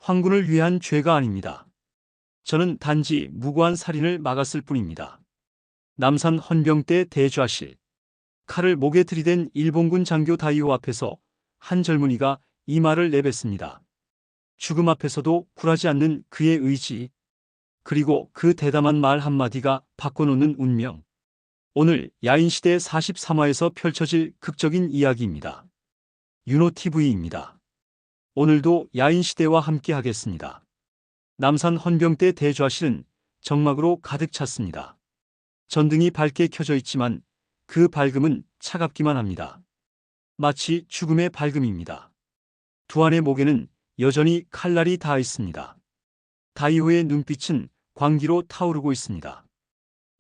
황군을 위한 죄가 아닙니다. 저는 단지 무고한 살인을 막았을 뿐입니다. 남산 헌병대 대좌실. 칼을 목에 들이댄 일본군 장교 다이호 앞에서 한 젊은이가 이 말을 내뱉습니다. 죽음 앞에서도 굴하지 않는 그의 의지, 그리고 그 대담한 말 한마디가 바꿔놓는 운명. 오늘 야인시대 43화에서 펼쳐질 극적인 이야기입니다. 윤호TV입니다. 오늘도 야인시대와 함께 하겠습니다. 남산 헌병대 대좌실은 정막으로 가득 찼습니다. 전등이 밝게 켜져 있지만 그 밝음은 차갑기만 합니다. 마치 죽음의 밝음입니다. 두안의 목에는 여전히 칼날이 닿아 있습니다. 다이호의 눈빛은 광기로 타오르고 있습니다.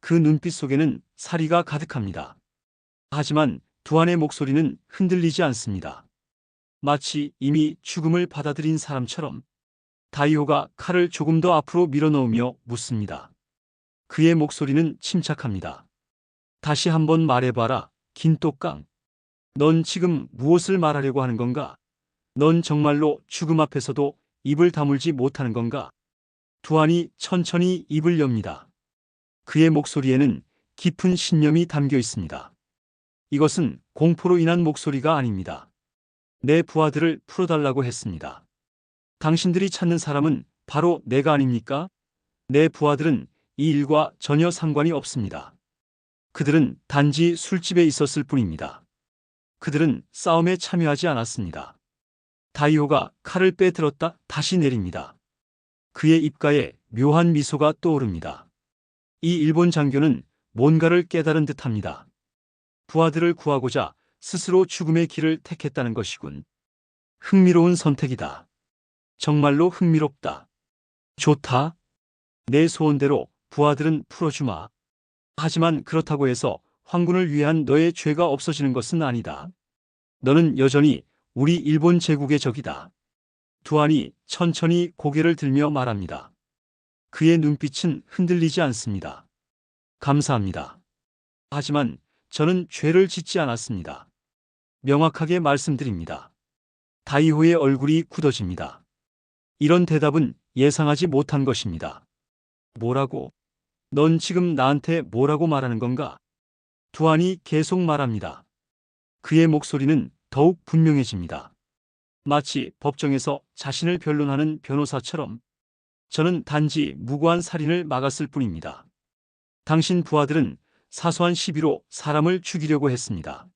그 눈빛 속에는 사리가 가득합니다. 하지만 두안의 목소리는 흔들리지 않습니다. 마치 이미 죽음을 받아들인 사람처럼. 다이호가 칼을 조금 더 앞으로 밀어넣으며 묻습니다. 그의 목소리는 침착합니다. 다시 한번 말해봐라, 긴똑강. 넌 지금 무엇을 말하려고 하는 건가? 넌 정말로 죽음 앞에서도 입을 다물지 못하는 건가? 두안이 천천히 입을 엽니다. 그의 목소리에는 깊은 신념이 담겨 있습니다. 이것은 공포로 인한 목소리가 아닙니다. 내 부하들을 풀어달라고 했습니다. 당신들이 찾는 사람은 바로 내가 아닙니까? 내 부하들은 이 일과 전혀 상관이 없습니다. 그들은 단지 술집에 있었을 뿐입니다. 그들은 싸움에 참여하지 않았습니다. 다이호가 칼을 빼들었다 다시 내립니다. 그의 입가에 묘한 미소가 떠오릅니다. 이 일본 장교는 뭔가를 깨달은 듯합니다. 부하들을 구하고자 스스로 죽음의 길을 택했다는 것이군. 흥미로운 선택이다. 정말로 흥미롭다. 좋다. 내 소원대로 부하들은 풀어주마. 하지만 그렇다고 해서 황군을 위한 너의 죄가 없어지는 것은 아니다. 너는 여전히 우리 일본 제국의 적이다. 두안이 천천히 고개를 들며 말합니다. 그의 눈빛은 흔들리지 않습니다. 감사합니다. 하지만 저는 죄를 짓지 않았습니다. 명확하게 말씀드립니다. 다이호의 얼굴이 굳어집니다. 이런 대답은 예상하지 못한 것입니다. 뭐라고? 넌 지금 나한테 뭐라고 말하는 건가? 두안이 계속 말합니다. 그의 목소리는 더욱 분명해집니다. 마치 법정에서 자신을 변론하는 변호사처럼. 저는 단지 무고한 살인을 막았을 뿐입니다. 당신 부하들은 사소한 시비로 사람을 죽이려고 했습니다.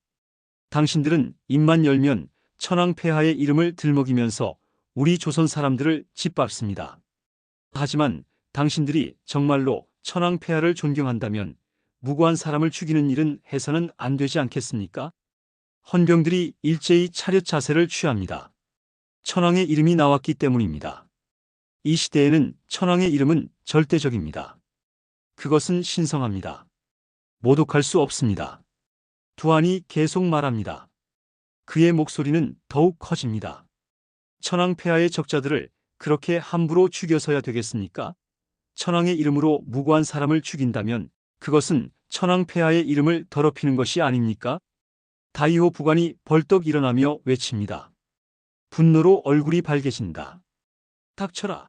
당신들은 입만 열면 천황폐하의 이름을 들먹이면서 우리 조선 사람들을 짓밟습니다. 하지만 당신들이 정말로 천황폐하를 존경한다면 무고한 사람을 죽이는 일은 해서는 안 되지 않겠습니까? 헌병들이 일제히 차렷 자세를 취합니다. 천황의 이름이 나왔기 때문입니다. 이 시대에는 천황의 이름은 절대적입니다. 그것은 신성합니다. 모독할 수 없습니다. 두안이 계속 말합니다. 그의 목소리는 더욱 커집니다. 천황폐하의 적자들을 그렇게 함부로 죽여서야 되겠습니까? 천황의 이름으로 무고한 사람을 죽인다면 그것은 천황폐하의 이름을 더럽히는 것이 아닙니까? 다이호 부관이 벌떡 일어나며 외칩니다. 분노로 얼굴이 밝아진다. 닥쳐라.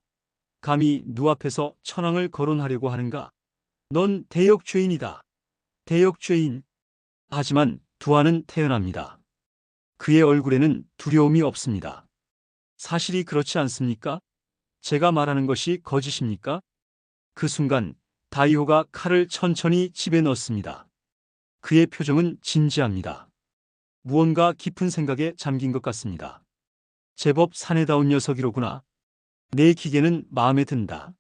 감히 눈앞에서 천황을 거론하려고 하는가? 넌 대역죄인이다. 대역죄인. 하지만 두안은 태연합니다. 그의 얼굴에는 두려움이 없습니다. 사실이 그렇지 않습니까? 제가 말하는 것이 거짓입니까? 그 순간 다이호가 칼을 천천히 집에 넣습니다. 그의 표정은 진지합니다. 무언가 깊은 생각에 잠긴 것 같습니다. 제법 사내다운 녀석이로구나. 내 기계는 마음에 든다.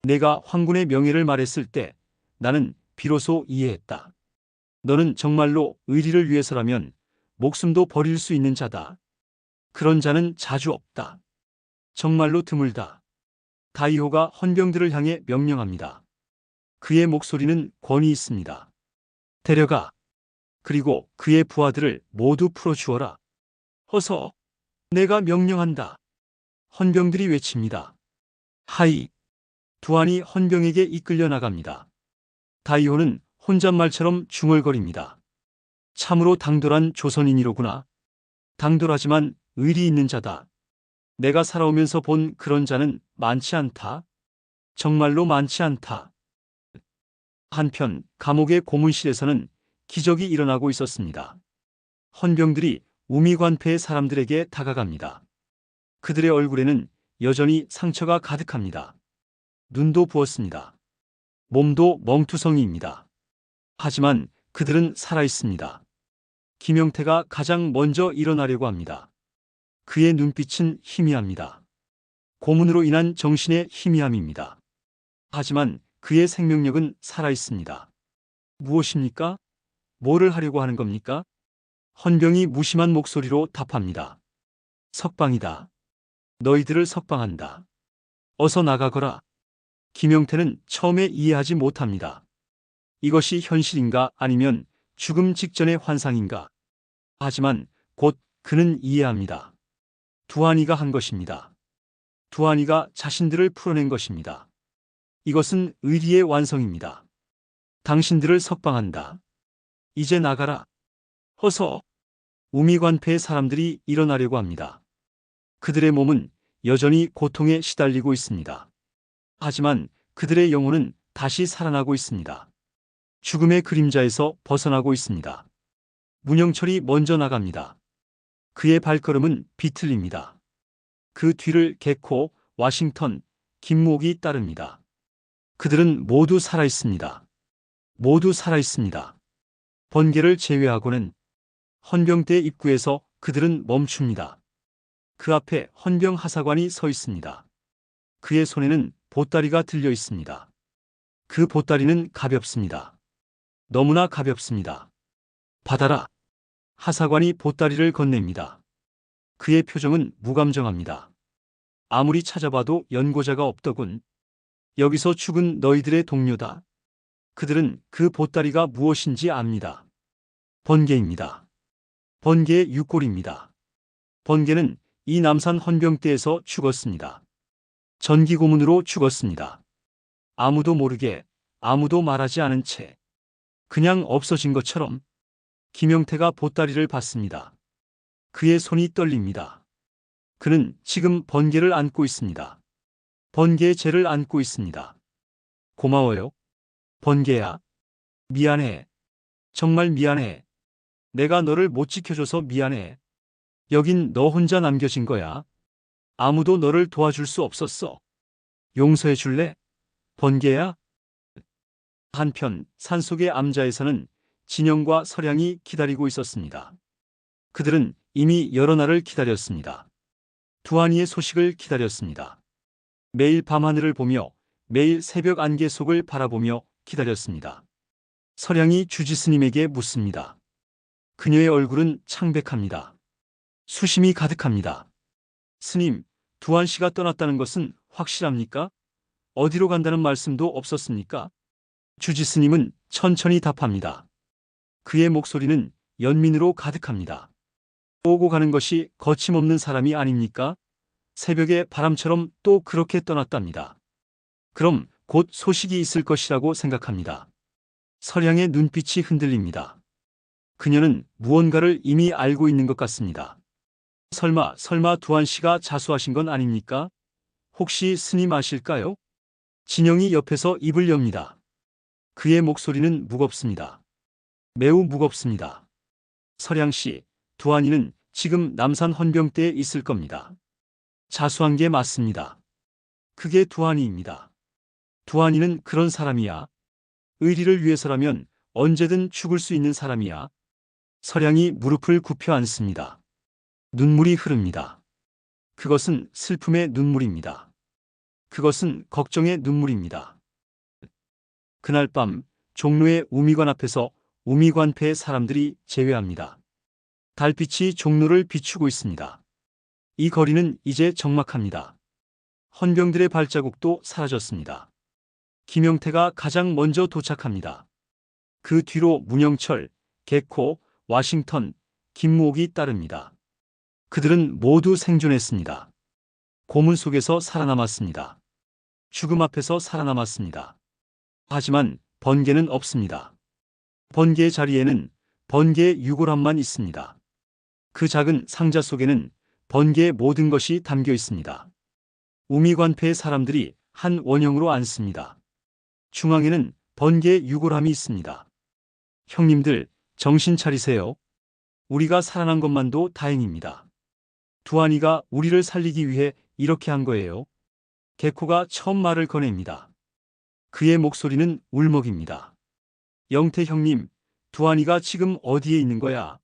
내가 황군의 명예를 말했을 때 나는 비로소 이해했다. 너는 정말로 의리를 위해서라면 목숨도 버릴 수 있는 자다. 그런 자는 자주 없다. 정말로 드물다. 다이호가 헌병들을 향해 명령합니다. 그의 목소리는 권위 있습니다. 데려가. 그리고 그의 부하들을 모두 풀어주어라. 어서. 내가 명령한다. 헌병들이 외칩니다. 하이. 두안이 헌병에게 이끌려 나갑니다. 다이호는 혼잣말처럼 중얼거립니다. 참으로 당돌한 조선인이로구나. 당돌하지만 의리 있는 자다. 내가 살아오면서 본 그런 자는 많지 않다. 정말로 많지 않다. 한편 감옥의 고문실에서는 기적이 일어나고 있었습니다. 헌병들이 우미관폐의 사람들에게 다가갑니다. 그들의 얼굴에는 여전히 상처가 가득합니다. 눈도 부었습니다. 몸도 멍투성이입니다. 하지만 그들은 살아있습니다. 김영태가 가장 먼저 일어나려고 합니다. 그의 눈빛은 희미합니다. 고문으로 인한 정신의 희미함입니다. 하지만 그의 생명력은 살아있습니다. 무엇입니까? 뭐를 하려고 하는 겁니까? 헌병이 무심한 목소리로 답합니다. 석방이다. 너희들을 석방한다. 어서 나가거라. 김영태는 처음에 이해하지 못합니다. 이것이 현실인가 아니면 죽음 직전의 환상인가? 하지만 곧 그는 이해합니다. 두한이가 한 것입니다. 두한이가 자신들을 풀어낸 것입니다. 이것은 의리의 완성입니다. 당신들을 석방한다. 이제 나가라. 어서. 우미관폐의 사람들이 일어나려고 합니다. 그들의 몸은 여전히 고통에 시달리고 있습니다. 하지만 그들의 영혼은 다시 살아나고 있습니다. 죽음의 그림자에서 벗어나고 있습니다. 문영철이 먼저 나갑니다. 그의 발걸음은 비틀립니다. 그 뒤를 개코, 와싱턴, 김목이 따릅니다. 그들은 모두 살아있습니다. 모두 살아있습니다. 번개를 제외하고는 헌병대 입구에서 그들은 멈춥니다. 그 앞에 헌병 하사관이 서 있습니다. 그의 손에는 보따리가 들려 있습니다. 그 보따리는 가볍습니다. 너무나 가볍습니다. 받아라. 하사관이 보따리를 건넵니다. 그의 표정은 무감정합니다. 아무리 찾아봐도 연고자가 없더군. 여기서 죽은 너희들의 동료다. 그들은 그 보따리가 무엇인지 압니다. 번개입니다. 번개의 육골입니다. 번개는 이 남산 헌병대에서 죽었습니다. 전기 고문으로 죽었습니다. 아무도 모르게, 아무도 말하지 않은 채 그냥 없어진 것처럼. 김영태가 보따리를 받습니다. 그의 손이 떨립니다. 그는 지금 번개를 안고 있습니다. 번개의 죄를 안고 있습니다. 고마워요. 번개야. 미안해. 정말 미안해. 내가 너를 못 지켜줘서 미안해. 여긴 너 혼자 남겨진 거야. 아무도 너를 도와줄 수 없었어. 용서해 줄래? 번개야? 한편 산속의 암자에서는 진영과 설양이 기다리고 있었습니다. 그들은 이미 여러 날을 기다렸습니다. 두한이의 소식을 기다렸습니다. 매일 밤하늘을 보며 매일 새벽 안개 속을 바라보며 기다렸습니다. 설양이 주지스님에게 묻습니다. 그녀의 얼굴은 창백합니다. 수심이 가득합니다. 스님, 두한 씨가 떠났다는 것은 확실합니까? 어디로 간다는 말씀도 없었습니까? 주지스님은 천천히 답합니다. 그의 목소리는 연민으로 가득합니다. 오고 가는 것이 거침없는 사람이 아닙니까? 새벽의 바람처럼 또 그렇게 떠났답니다. 그럼 곧 소식이 있을 것이라고 생각합니다. 설양의 눈빛이 흔들립니다. 그녀는 무언가를 이미 알고 있는 것 같습니다. 설마 두한 씨가 자수하신 건 아닙니까? 혹시 스님 아실까요? 진영이 옆에서 입을 엽니다. 그의 목소리는 무겁습니다. 매우 무겁습니다. 설양 씨, 두한이는 지금 남산 헌병대에 있을 겁니다. 자수한 게 맞습니다. 그게 두한이입니다. 두한이는 그런 사람이야. 의리를 위해서라면 언제든 죽을 수 있는 사람이야. 설양이 무릎을 굽혀 앉습니다. 눈물이 흐릅니다. 그것은 슬픔의 눈물입니다. 그것은 걱정의 눈물입니다. 그날 밤 종로의 우미관 앞에서 우미관폐의 사람들이 제외합니다. 달빛이 종로를 비추고 있습니다. 이 거리는 이제 적막합니다. 헌병들의 발자국도 사라졌습니다. 김영태가 가장 먼저 도착합니다. 그 뒤로 문영철, 개코, 와싱턴, 김목이 따릅니다. 그들은 모두 생존했습니다. 고문 속에서 살아남았습니다. 죽음 앞에서 살아남았습니다. 하지만 번개는 없습니다. 번개의 자리에는 번개의 유골함만 있습니다. 그 작은 상자 속에는 번개의 모든 것이 담겨 있습니다. 우미관패의 사람들이 한 원형으로 앉습니다. 중앙에는 번개의 유골함이 있습니다. 형님들, 정신 차리세요. 우리가 살아난 것만도 다행입니다. 두한이가 우리를 살리기 위해 이렇게 한 거예요. 개코가 처음 말을 꺼냅니다. 그의 목소리는 울먹입니다. 영태 형님, 두한이가 지금 어디에 있는 거야?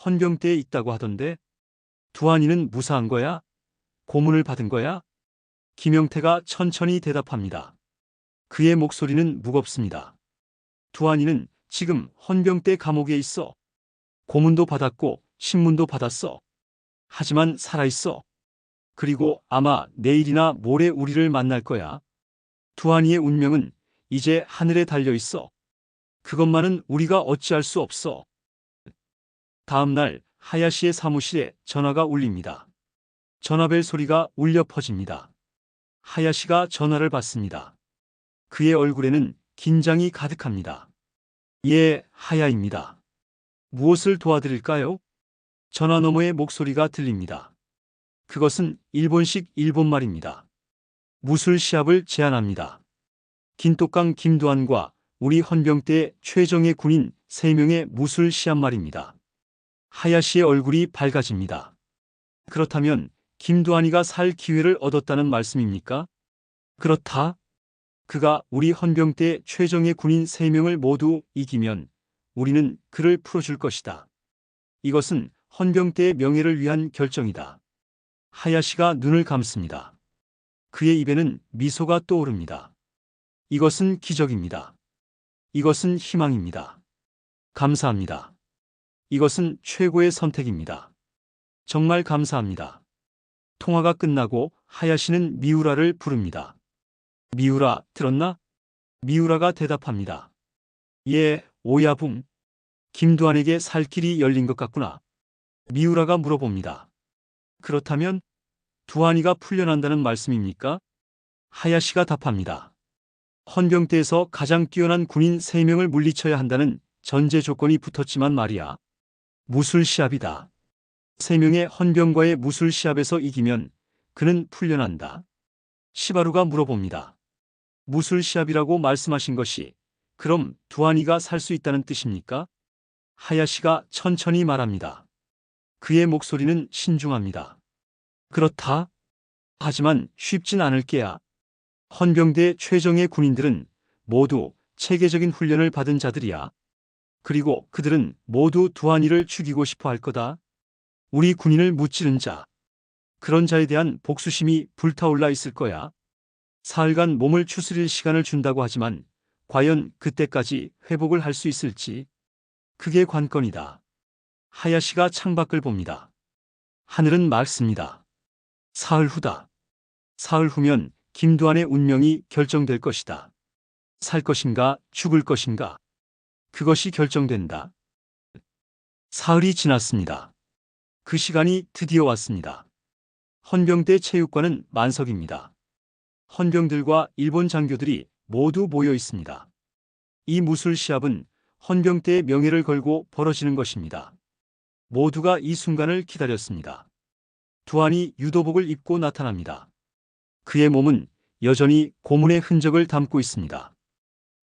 헌병대에 있다고 하던데? 두한이는 무사한 거야? 고문을 받은 거야? 김영태가 천천히 대답합니다. 그의 목소리는 무겁습니다. 두한이는 지금 헌병대 감옥에 있어. 고문도 받았고 신문도 받았어. 하지만 살아있어. 그리고 아마 내일이나 모레 우리를 만날 거야. 두한이의 운명은 이제 하늘에 달려 있어. 그것만은 우리가 어찌할 수 없어. 다음 날 하야시의 사무실에 전화가 울립니다. 전화벨 소리가 울려 퍼집니다. 하야시가 전화를 받습니다. 그의 얼굴에는 긴장이 가득합니다. 예, 하야입니다. 무엇을 도와드릴까요? 전화 너머의 목소리가 들립니다. 그것은 일본식 일본말입니다. 무술 시합을 제안합니다. 긴똑강 김두한과 우리 헌병대 최정예 군인 3명의 무술 시합 말입니다. 하야시의 얼굴이 밝아집니다. 그렇다면 김두한이가 살 기회를 얻었다는 말씀입니까? 그렇다. 그가 우리 헌병대 최정예 군인 3명을 모두 이기면 우리는 그를 풀어줄 것이다. 이것은 헌병대의 명예를 위한 결정이다. 하야시가 눈을 감습니다. 그의 입에는 미소가 떠오릅니다. 이것은 기적입니다. 이것은 희망입니다. 감사합니다. 이것은 최고의 선택입니다. 정말 감사합니다. 통화가 끝나고 하야시는 미우라를 부릅니다. 미우라, 들었나? 미우라가 대답합니다. 예, 오야붕. 김두한에게 살 길이 열린 것 같구나. 미우라가 물어봅니다. 그렇다면 두한이가 풀려난다는 말씀입니까? 하야시가 답합니다. 헌병대에서 가장 뛰어난 군인 3명을 물리쳐야 한다는 전제 조건이 붙었지만 말이야. 무술 시합이다. 3명의 헌병과의 무술 시합에서 이기면 그는 풀려난다. 시바루가 물어봅니다. 무술 시합이라고 말씀하신 것이 그럼 두한이가 살 수 있다는 뜻입니까? 하야시가 천천히 말합니다. 그의 목소리는 신중합니다. 그렇다. 하지만 쉽진 않을 게야. 헌병대 최정예 군인들은 모두 체계적인 훈련을 받은 자들이야. 그리고 그들은 모두 두한이를 죽이고 싶어 할 거다. 우리 군인을 무찌른 자. 그런 자에 대한 복수심이 불타올라 있을 거야. 사흘간 몸을 추스릴 시간을 준다고 하지만 과연 그때까지 회복을 할 수 있을지. 그게 관건이다. 하야시가 창밖을 봅니다. 하늘은 맑습니다. 사흘 후다. 사흘 후면 김두한의 운명이 결정될 것이다. 살 것인가, 죽을 것인가. 그것이 결정된다. 사흘이 지났습니다. 그 시간이 드디어 왔습니다. 헌병대 체육관은 만석입니다. 헌병들과 일본 장교들이 모두 모여 있습니다. 이 무술 시합은 헌병대의 명예를 걸고 벌어지는 것입니다. 모두가 이 순간을 기다렸습니다. 두한이 유도복을 입고 나타납니다. 그의 몸은 여전히 고문의 흔적을 담고 있습니다.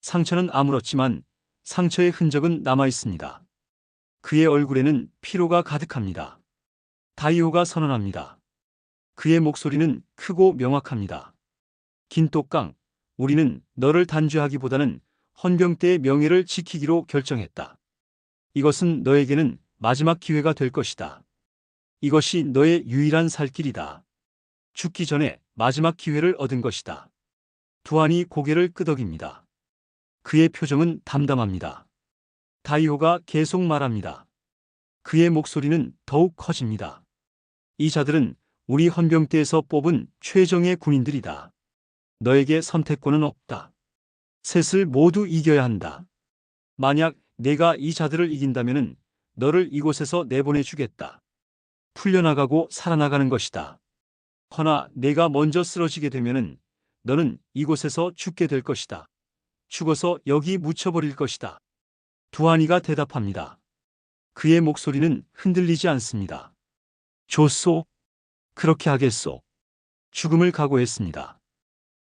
상처는 아물었지만 상처의 흔적은 남아 있습니다. 그의 얼굴에는 피로가 가득합니다. 다이오가 선언합니다. 그의 목소리는 크고 명확합니다. 긴똑강, 우리는 너를 단죄하기보다는 헌병대의 명예를 지키기로 결정했다. 이것은 너에게는 마지막 기회가 될 것이다. 이것이 너의 유일한 살 길이다. 죽기 전에 마지막 기회를 얻은 것이다. 두한이 고개를 끄덕입니다. 그의 표정은 담담합니다. 다이오가 계속 말합니다. 그의 목소리는 더욱 커집니다. 이 자들은 우리 헌병대에서 뽑은 최정예 군인들이다. 너에게 선택권은 없다. 셋을 모두 이겨야 한다. 만약 내가 이 자들을 이긴다면 너를 이곳에서 내보내주겠다. 풀려나가고 살아나가는 것이다. 허나 내가 먼저 쓰러지게 되면 너는 이곳에서 죽게 될 것이다. 죽어서 여기 묻혀버릴 것이다. 두한이가 대답합니다. 그의 목소리는 흔들리지 않습니다. 좋소. 그렇게 하겠소. 죽음을 각오했습니다.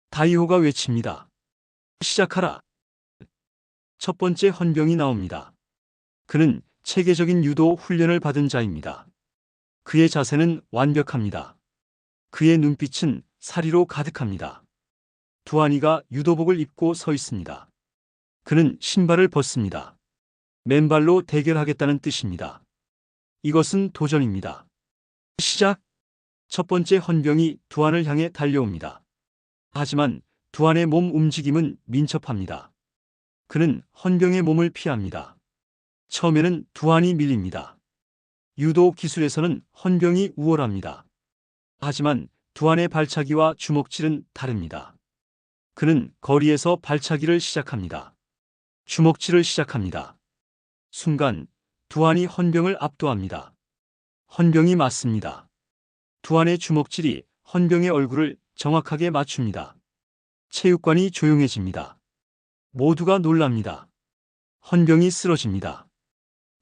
다이호가 외칩니다. 시작하라. 첫 번째 헌병이 나옵니다. 그는 체계적인 유도 훈련을 받은 자입니다. 그의 자세는 완벽합니다. 그의 눈빛은 사리로 가득합니다. 두한이가 유도복을 입고 서 있습니다. 그는 신발을 벗습니다. 맨발로 대결하겠다는 뜻입니다. 이것은 도전입니다. 시작! 첫 번째 헌병이 두한을 향해 달려옵니다. 하지만 두한의 몸 움직임은 민첩합니다. 그는 헌병의 몸을 피합니다. 처음에는 두한이 밀립니다. 유도 기술에서는 헌병이 우월합니다. 하지만 두한의 발차기와 주먹질은 다릅니다. 그는 거리에서 발차기를 시작합니다. 주먹질을 시작합니다. 순간 두한이 헌병을 압도합니다. 헌병이 맞습니다. 두한의 주먹질이 헌병의 얼굴을 정확하게 맞춥니다. 체육관이 조용해집니다. 모두가 놀랍니다. 헌병이 쓰러집니다.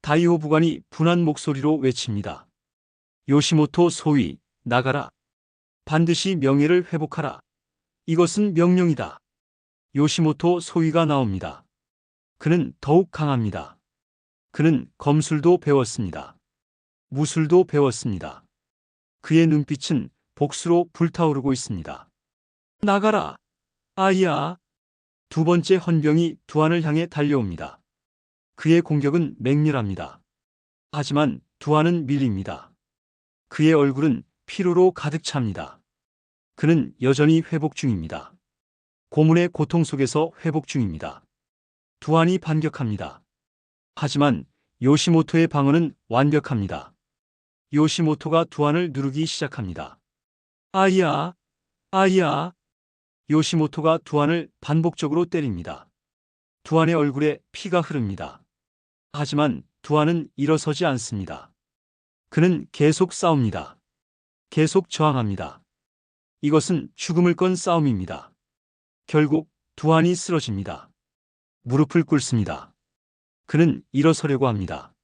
다이호 부관이 분한 목소리로 외칩니다. 요시모토 소위, 나가라. 반드시 명예를 회복하라. 이것은 명령이다. 요시모토 소위가 나옵니다. 그는 더욱 강합니다. 그는 검술도 배웠습니다. 무술도 배웠습니다. 그의 눈빛은 복수로 불타오르고 있습니다. 나가라. 아이야. 두 번째 헌병이 두한을 향해 달려옵니다. 그의 공격은 맹렬합니다. 하지만 두한은 밀립니다. 그의 얼굴은 피로로 가득 찹니다. 그는 여전히 회복 중입니다. 고문의 고통 속에서 회복 중입니다. 두한이 반격합니다. 하지만 요시모토의 방어는 완벽합니다. 요시모토가 두한을 누르기 시작합니다. 아이야, 아이야. 요시모토가 두한을 반복적으로 때립니다. 두한의 얼굴에 피가 흐릅니다. 하지만 두한은 일어서지 않습니다. 그는 계속 싸웁니다. 계속 저항합니다. 이것은 죽음을 건 싸움입니다. 결국 두한이 쓰러집니다. 무릎을 꿇습니다. 그는 일어서려고 합니다.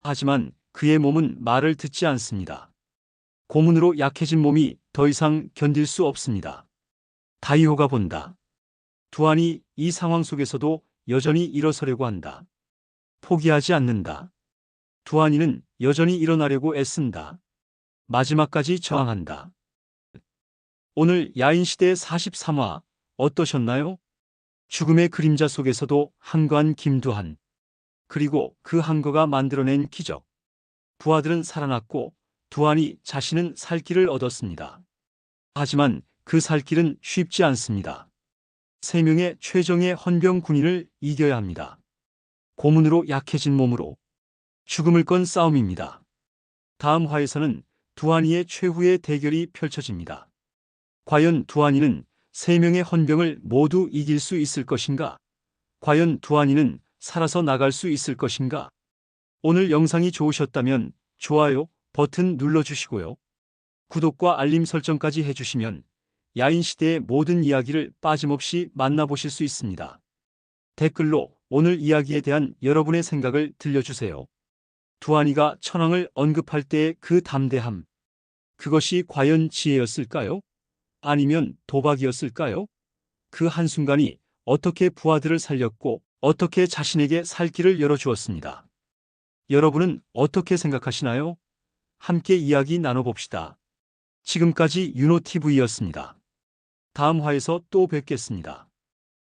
하지만 그의 몸은 말을 듣지 않습니다. 고문으로 약해진 몸이 더 이상 견딜 수 없습니다. 다이호가 본다. 두한이 이 상황 속에서도 여전히 일어서려고 한다. 포기하지 않는다. 두한이는 여전히 일어나려고 애쓴다. 마지막까지 저항한다. 오늘 야인시대 43화 어떠셨나요? 죽음의 그림자 속에서도 한거한 김두한. 그리고 그 한거가 만들어낸 기적. 부하들은 살아났고 두한이 자신은 살 길을 얻었습니다. 하지만 그 살 길은 쉽지 않습니다. 3명의 최정예 헌병 군인을 이겨야 합니다. 고문으로 약해진 몸으로 죽음을 건 싸움입니다. 다음 화에서는 두한이의 최후의 대결이 펼쳐집니다. 과연 두한이는 3명의 헌병을 모두 이길 수 있을 것인가? 과연 두한이는 살아서 나갈 수 있을 것인가? 오늘 영상이 좋으셨다면 좋아요 버튼 눌러주시고요. 구독과 알림 설정까지 해주시면 야인시대의 모든 이야기를 빠짐없이 만나보실 수 있습니다. 댓글로 오늘 이야기에 대한 여러분의 생각을 들려주세요. 두한이가 천황을 언급할 때의 그 담대함. 그것이 과연 지혜였을까요? 아니면 도박이었을까요? 그 한순간이 어떻게 부하들을 살렸고 어떻게 자신에게 살 길을 열어주었습니다. 여러분은 어떻게 생각하시나요? 함께 이야기 나눠봅시다. 지금까지 윤호TV였습니다. 다음 화에서 또 뵙겠습니다.